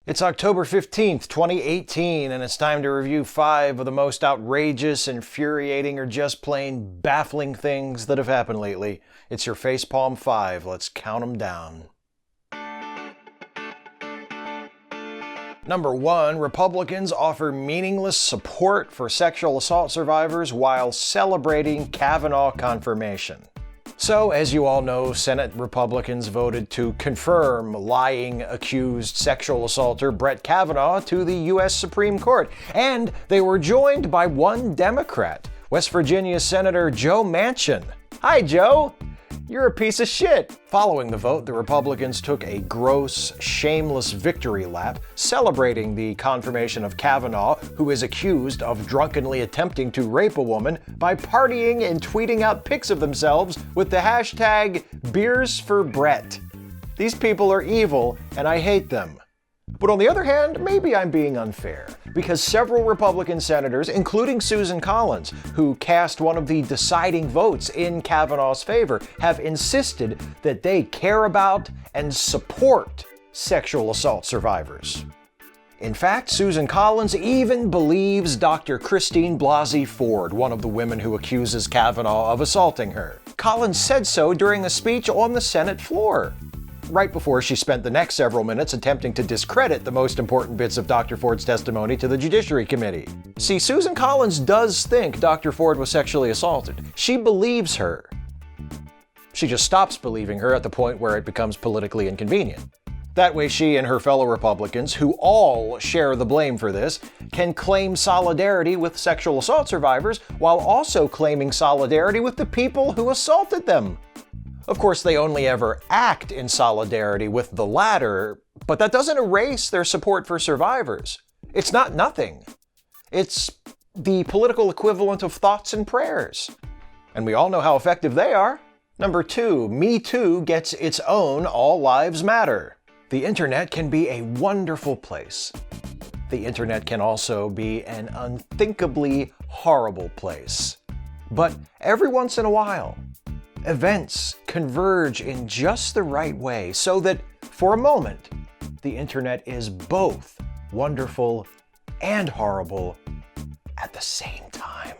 It's October 15th, 2018, and it's time to review 5 of the most outrageous, infuriating, or just plain baffling things that have happened lately. It's your Facepalm 5. Let's count them down. Number 1, Republicans offer meaningless support for sexual assault survivors while celebrating Kavanaugh confirmation. So, as you all know, Senate Republicans voted to confirm lying accused sexual assaulter Brett Kavanaugh to the U.S. Supreme Court. And they were joined by one Democrat, West Virginia Senator Joe Manchin. Hi, Joe! You're a piece of shit! Following the vote, the Republicans took a gross, shameless victory lap, celebrating the confirmation of Kavanaugh, who is accused of drunkenly attempting to rape a woman, by partying and tweeting out pics of themselves with the hashtag #BeersForBrett. These people are evil, and I hate them. But on the other hand, maybe I'm being unfair, because several Republican senators, including Susan Collins, who cast one of the deciding votes in Kavanaugh's favor, have insisted that they care about and support sexual assault survivors. In fact, Susan Collins even believes Dr. Christine Blasey Ford, one of the women who accuses Kavanaugh of assaulting her. Collins said so during a speech on the Senate floor, right before she spent the next several minutes attempting to discredit the most important bits of Dr. Ford's testimony to the Judiciary Committee. See, Susan Collins does think Dr. Ford was sexually assaulted. She believes her. She just stops believing her at the point where it becomes politically inconvenient. That way she and her fellow Republicans, who all share the blame for this, can claim solidarity with sexual assault survivors while also claiming solidarity with the people who assaulted them. Of course, they only ever act in solidarity with the latter, but that doesn't erase their support for survivors. It's not nothing. It's the political equivalent of thoughts and prayers. And we all know how effective they are. Number 2, Me Too gets its own All Lives Matter. The internet can be a wonderful place. The internet can also be an unthinkably horrible place. But every once in a while, events converge in just the right way so that, for a moment, the internet is both wonderful and horrible at the same time.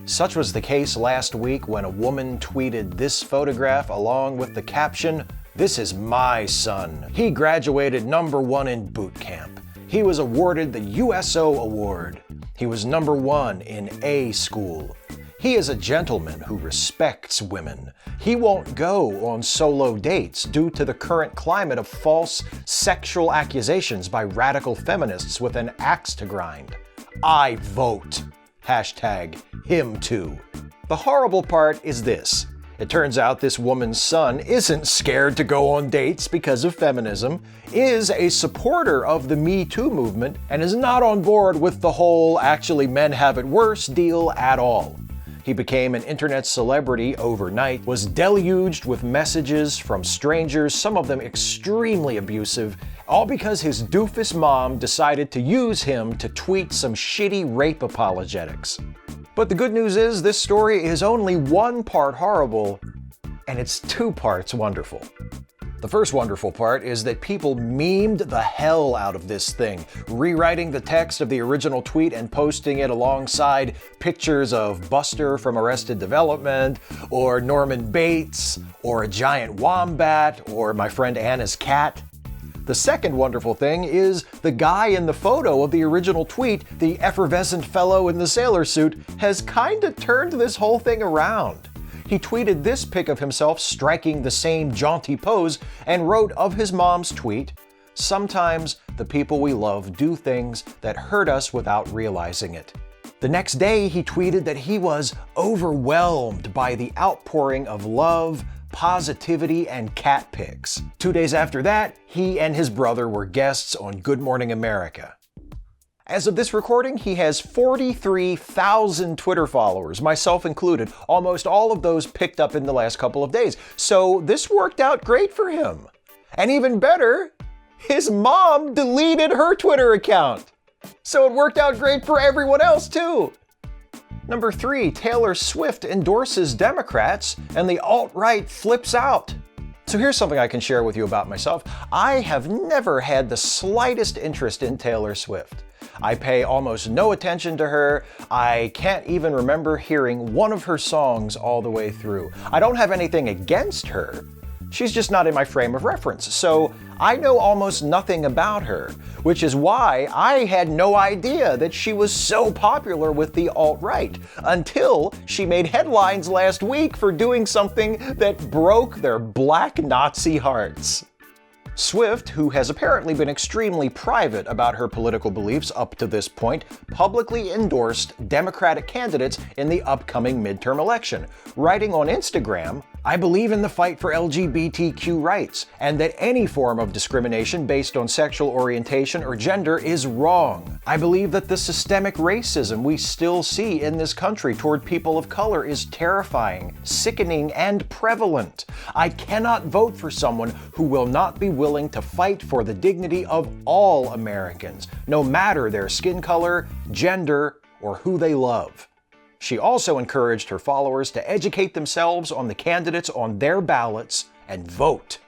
Such was the case last week when a woman tweeted this photograph along with the caption, "This is my son. He graduated number 1 in boot camp. He was awarded the USO award. He was number 1 in A school. He is a gentleman who respects women. He won't go on solo dates due to the current climate of false sexual accusations by radical feminists with an axe to grind. I vote. #HimToo. The horrible part is this. It turns out this woman's son isn't scared to go on dates because of feminism, is a supporter of the Me Too movement, and is not on board with the whole "actually men have it worse" deal at all. He became an internet celebrity overnight, was deluged with messages from strangers, some of them extremely abusive, all because his doofus mom decided to use him to tweet some shitty rape apologetics. But the good news is this story is only 1 part horrible, and it's 2 parts wonderful. The first wonderful part is that people memed the hell out of this thing, rewriting the text of the original tweet and posting it alongside pictures of Buster from Arrested Development, or Norman Bates, or a giant wombat, or my friend Anna's cat. The second wonderful thing is the guy in the photo of the original tweet, the effervescent fellow in the sailor suit, has kinda turned this whole thing around. He tweeted this pic of himself striking the same jaunty pose and wrote of his mom's tweet, "Sometimes the people we love do things that hurt us without realizing it." The next day, he tweeted that he was overwhelmed by the outpouring of love, positivity, and cat pics. 2 days after that, he and his brother were guests on Good Morning America. As of this recording, he has 43,000 Twitter followers, myself included, almost all of those picked up in the last couple of days. So this worked out great for him. And even better, his mom deleted her Twitter account. So it worked out great for everyone else too. Number 3, Taylor Swift endorses Democrats and the alt-right flips out. So here's something I can share with you about myself. I have never had the slightest interest in Taylor Swift. I pay almost no attention to her. I can't even remember hearing one of her songs all the way through. I don't have anything against her. She's just not in my frame of reference, so I know almost nothing about her, which is why I had no idea that she was so popular with the alt-right, until she made headlines last week for doing something that broke their black Nazi hearts. Swift, who has apparently been extremely private about her political beliefs up to this point, publicly endorsed Democratic candidates in the upcoming midterm election, writing on Instagram, "I believe in the fight for LGBTQ rights, and that any form of discrimination based on sexual orientation or gender is wrong. I believe that the systemic racism we still see in this country toward people of color is terrifying, sickening, and prevalent. I cannot vote for someone who will not be willing to fight for the dignity of all Americans, no matter their skin color, gender, or who they love." She also encouraged her followers to educate themselves on the candidates on their ballots and vote.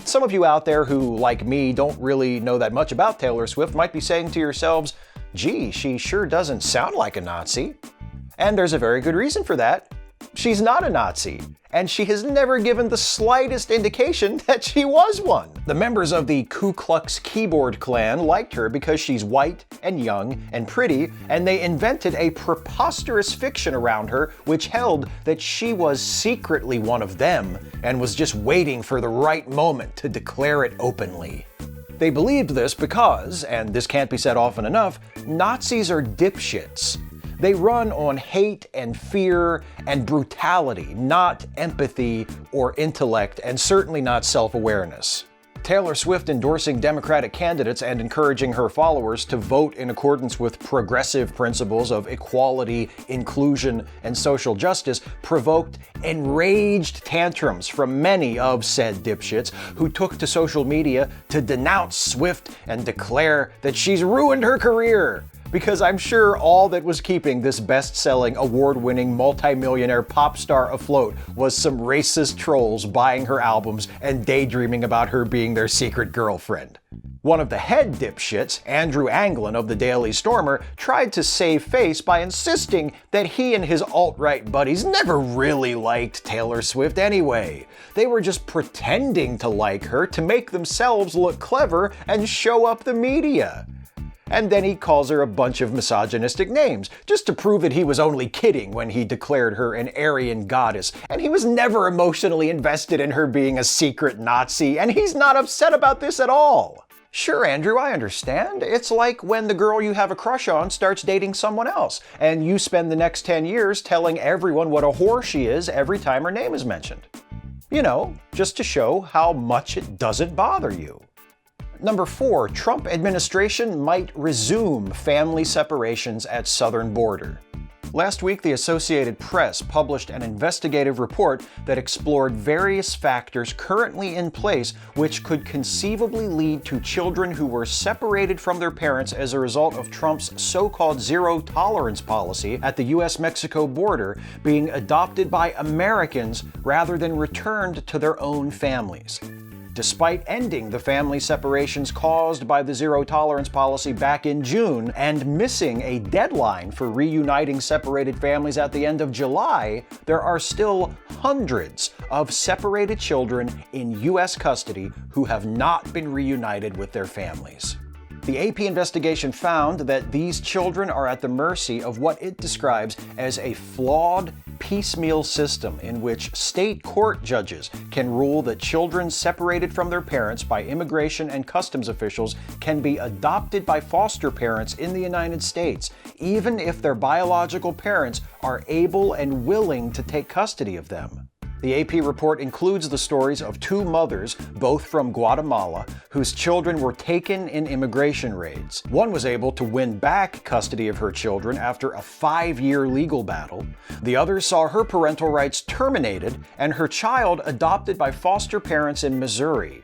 Some of you out there who, like me, don't really know that much about Taylor Swift might be saying to yourselves, "Gee, she sure doesn't sound like a Nazi." And there's a very good reason for that. She's not a Nazi, and she has never given the slightest indication that she was one. The members of the Ku Klux Keyboard clan liked her because she's white and young and pretty, and they invented a preposterous fiction around her which held that she was secretly one of them and was just waiting for the right moment to declare it openly. They believed this because, and this can't be said often enough, Nazis are dipshits. They run on hate and fear and brutality, not empathy or intellect, and certainly not self-awareness. Taylor Swift endorsing Democratic candidates and encouraging her followers to vote in accordance with progressive principles of equality, inclusion, and social justice provoked enraged tantrums from many of said dipshits who took to social media to denounce Swift and declare that she's ruined her career. Because I'm sure all that was keeping this best-selling, award-winning, multi-millionaire pop star afloat was some racist trolls buying her albums and daydreaming about her being their secret girlfriend. One of the head dipshits, Andrew Anglin of the Daily Stormer, tried to save face by insisting that he and his alt-right buddies never really liked Taylor Swift anyway. They were just pretending to like her to make themselves look clever and show up the media. And then he calls her a bunch of misogynistic names, just to prove that he was only kidding when he declared her an Aryan goddess, and he was never emotionally invested in her being a secret Nazi, and he's not upset about this at all. Sure, Andrew, I understand. It's like when the girl you have a crush on starts dating someone else, and you spend the next 10 years telling everyone what a whore she is every time her name is mentioned. You know, just to show how much it doesn't bother you. Number 4, Trump administration might resume family separations at southern border. Last week, the Associated Press published an investigative report that explored various factors currently in place which could conceivably lead to children who were separated from their parents as a result of Trump's so-called zero-tolerance policy at the U.S.-Mexico border being adopted by Americans rather than returned to their own families. Despite ending the family separations caused by the zero-tolerance policy back in June and missing a deadline for reuniting separated families at the end of July, there are still hundreds of separated children in U.S. custody who have not been reunited with their families. The AP investigation found that these children are at the mercy of what it describes as a flawed, piecemeal system in which state court judges can rule that children separated from their parents by immigration and customs officials can be adopted by foster parents in the United States, even if their biological parents are able and willing to take custody of them. The AP report includes the stories of 2 mothers, both from Guatemala, whose children were taken in immigration raids. One was able to win back custody of her children after a 5-year legal battle. The other saw her parental rights terminated and her child adopted by foster parents in Missouri.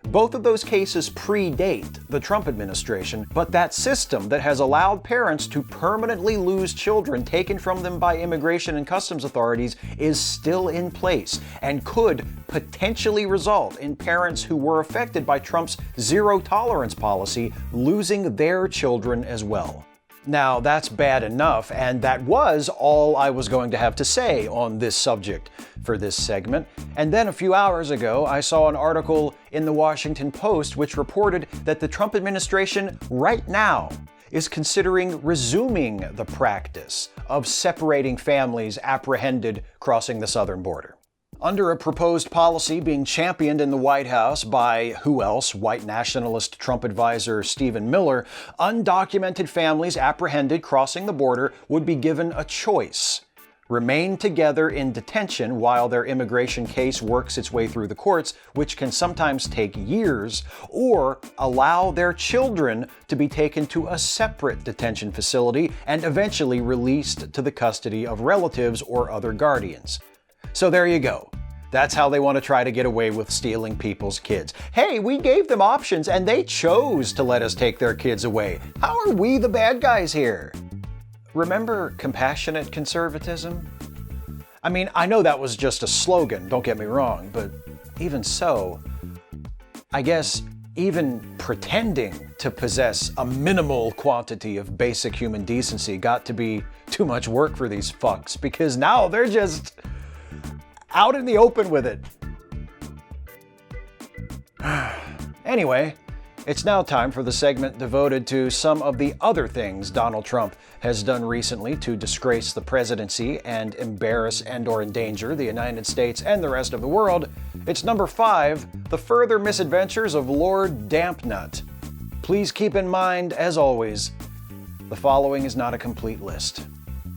Both of those cases predate the Trump administration, but that system that has allowed parents to permanently lose children taken from them by immigration and customs authorities is still in place and could potentially result in parents who were affected by Trump's zero-tolerance policy losing their children as well. Now, that's bad enough, and that was all I was going to have to say on this subject for this segment. And then a few hours ago, I saw an article in the Washington Post which reported that the Trump administration right now is considering resuming the practice of separating families apprehended crossing the southern border. Under a proposed policy being championed in the White House by, who else, white nationalist Trump advisor Stephen Miller, undocumented families apprehended crossing the border would be given a choice: remain together in detention while their immigration case works its way through the courts, which can sometimes take years, or allow their children to be taken to a separate detention facility and eventually released to the custody of relatives or other guardians. So there you go. That's how they want to try to get away with stealing people's kids. Hey, we gave them options and they chose to let us take their kids away. How are we the bad guys here? Remember compassionate conservatism? I mean, I know that was just a slogan, don't get me wrong, but even so, I guess even pretending to possess a minimal quantity of basic human decency got to be too much work for these fucks, because now they're just out in the open with it. Anyway, it's now time for the segment devoted to some of the other things Donald Trump has done recently to disgrace the presidency and embarrass and/or endanger the United States and the rest of the world. It's number 5, the further misadventures of Lord Dampnut. Please keep in mind, as always, the following is not a complete list.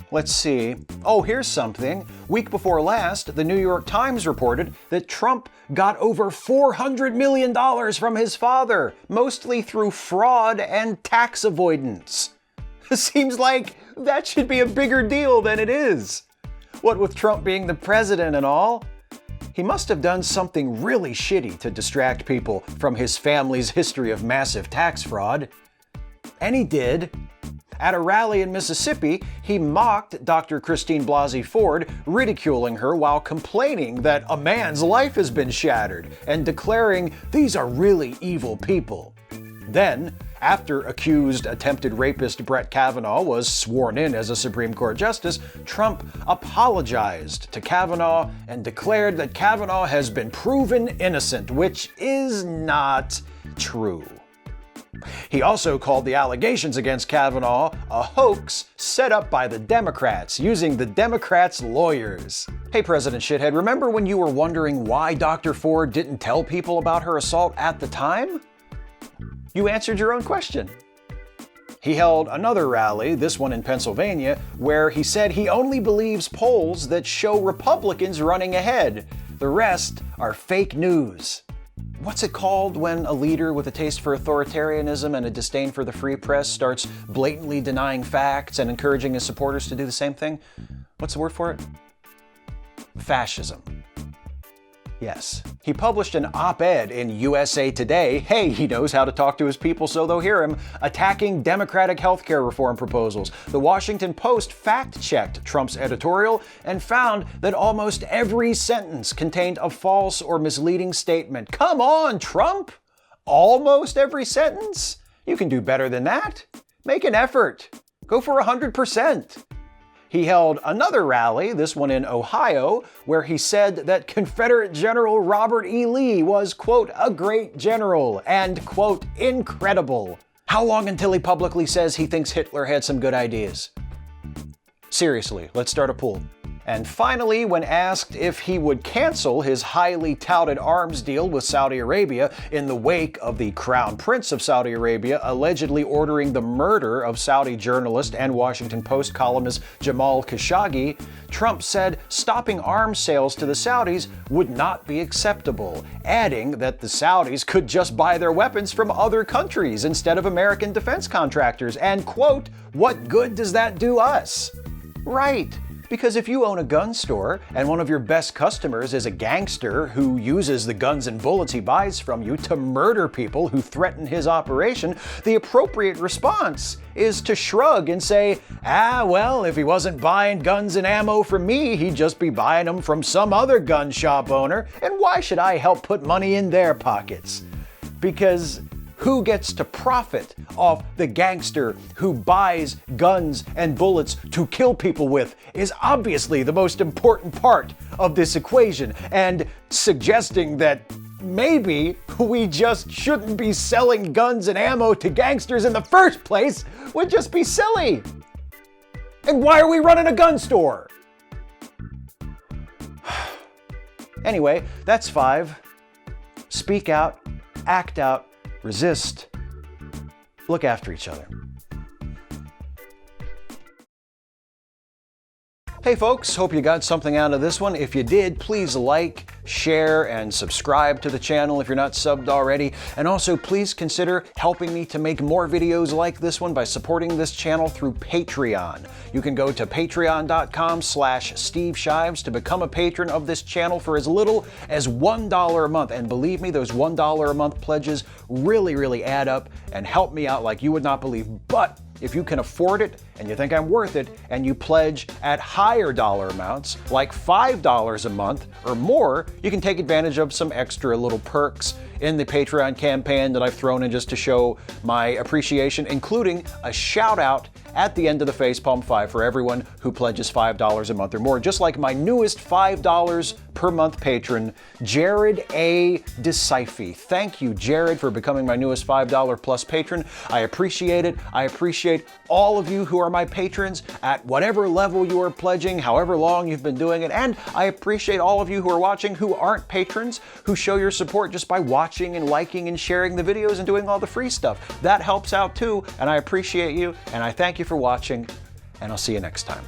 Let's see. Oh, here's something. Week before last, the New York Times reported that Trump got over $400 million from his father, mostly through fraud and tax avoidance. Seems like that should be a bigger deal than it is. What with Trump being the president and all, he must have done something really shitty to distract people from his family's history of massive tax fraud. And he did. At a rally in Mississippi, he mocked Dr. Christine Blasey Ford, ridiculing her while complaining that a man's life has been shattered and declaring these are really evil people. Then, after accused attempted rapist Brett Kavanaugh was sworn in as a Supreme Court justice, Trump apologized to Kavanaugh and declared that Kavanaugh has been proven innocent, which is not true. He also called the allegations against Kavanaugh a hoax set up by the Democrats, using the Democrats' lawyers. Hey, President Shithead, remember when you were wondering why Dr. Ford didn't tell people about her assault at the time? You answered your own question. He held another rally, this one in Pennsylvania, where he said he only believes polls that show Republicans running ahead. The rest are fake news. What's it called when a leader with a taste for authoritarianism and a disdain for the free press starts blatantly denying facts and encouraging his supporters to do the same thing? What's the word for it? Fascism. Yes. He published an op-ed in USA Today, hey, he knows how to talk to his people so they'll hear him, attacking Democratic healthcare reform proposals. The Washington Post fact-checked Trump's editorial and found that almost every sentence contained a false or misleading statement. Come on, Trump! Almost every sentence? You can do better than that. Make an effort. Go for 100%. He held another rally, this one in Ohio, where he said that Confederate General Robert E. Lee was, quote, a great general and, quote, incredible. How long until he publicly says he thinks Hitler had some good ideas? Seriously, let's start a poll. And finally, when asked if he would cancel his highly touted arms deal with Saudi Arabia in the wake of the Crown Prince of Saudi Arabia allegedly ordering the murder of Saudi journalist and Washington Post columnist Jamal Khashoggi, Trump said stopping arms sales to the Saudis would not be acceptable, adding that the Saudis could just buy their weapons from other countries instead of American defense contractors, and, quote, what good does that do us? Right. Because if you own a gun store and one of your best customers is a gangster who uses the guns and bullets he buys from you to murder people who threaten his operation, the appropriate response is to shrug and say, well, if he wasn't buying guns and ammo from me, he'd just be buying them from some other gun shop owner, and why should I help put money in their pockets? Because who gets to profit off the gangster who buys guns and bullets to kill people with is obviously the most important part of this equation, and suggesting that maybe we just shouldn't be selling guns and ammo to gangsters in the first place would just be silly. And why are we running a gun store? Anyway, that's 5. Speak out, act out, resist, look after each other. Hey folks, hope you got something out of this one. If you did, please like, share, and subscribe to the channel if you're not subbed already. And also, please consider helping me to make more videos like this one by supporting this channel through Patreon. You can go to patreon.com/Steve Shives to become a patron of this channel for as little as $1 a month. And believe me, those $1 a month pledges really add up and help me out like you would not believe. But if you can afford it and you think I'm worth it, and you pledge at higher dollar amounts, like $5 a month or more, you can take advantage of some extra little perks in the Patreon campaign that I've thrown in just to show my appreciation, including a shout out at the end of the Facepalm 5 for everyone who pledges $5 a month or more, just like my newest $5 per month patron, Jared A. DeCiphe. Thank you, Jared, for becoming my newest $5 plus patron. I appreciate it. I appreciate all of you who are my patrons at whatever level you are pledging, however long you've been doing it, and I appreciate all of you who are watching who aren't patrons, who show your support just by watching and liking and sharing the videos and doing all the free stuff. That helps out too, and I appreciate you, and I thank you for watching, and I'll see you next time.